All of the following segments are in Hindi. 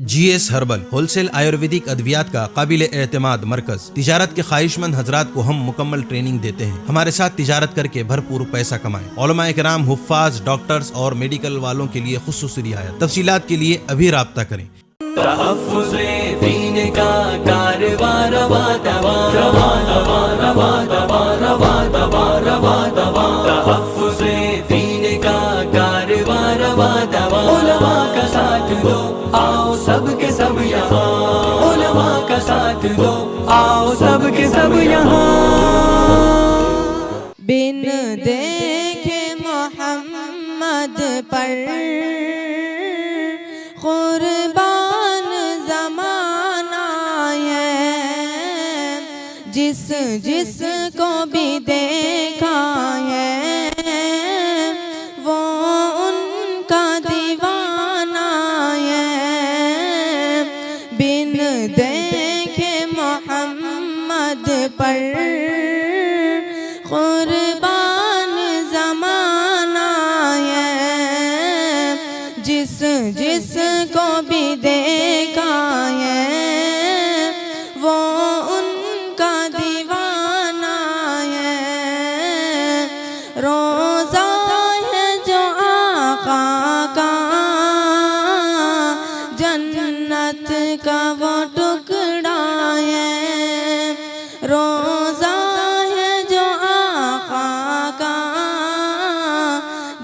GS हर्बल होलसेल आयुर्वेदिक अद्वियात का काबिल एतमाद मरकज। तिजारत के ख्वाहिशमंद हजरात को हम मुकम्मल ट्रेनिंग देते हैं। हमारे साथ तिजारत करके भरपूर पैसा कमाएं। उलमाए किराम, हुफ्फाज, डॉक्टर्स और मेडिकल वालों के लिए खुसूसी रियायत। तफसीलात के लिए अभी राब्ता करें। उलमा का साथ दो, आओ सबके सब यहाँ। उलमा का साथ दो, आओ सबके सब यहाँ। बिन देखे मोहम्मद पर कुर्बान ज़माना है, जिस जिस को भी देखा है वो उनका दीवाना है। बिन देखे मोहम्मद पर कुर्बान ज़माना है, जिस जिस को भी देखा है वो उनका दीवाना है। रोज़ा है जो आका का, जन्नत का वो टुकड़ा है। रोज़ा है जो आका का,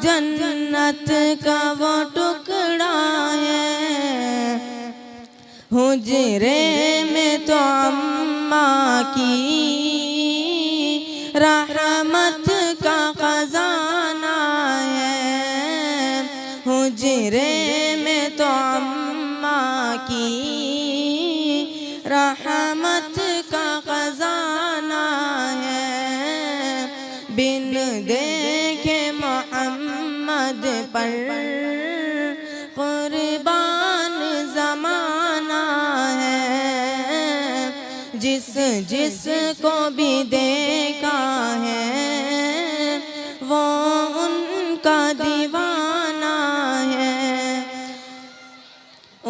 जन्नत का वो टुकड़ा है। हुजरे में तो अम्मा की रहमत का खजाना है। हुजरे में तो अम्मा की रहमत का खजाना है। बिन देखे मोहम्मद पर कुर्बान ज़माना है, जिस जिस को भी देखा है वो उनका दीवाना है।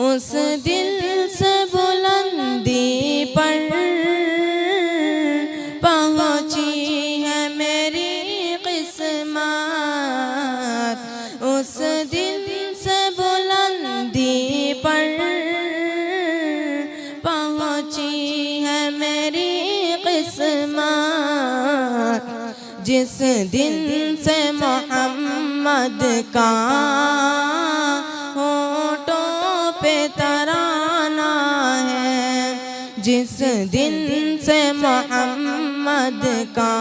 उस दिल से बुलंदी पर पहुँची है मेरी किस्मत। उस दिल से बुलंदी पर पहुँची है मेरी किस्मत, जिस दिन से मोहम्मद का होठों पे तराना है। जिस दिन से मोहम्मद का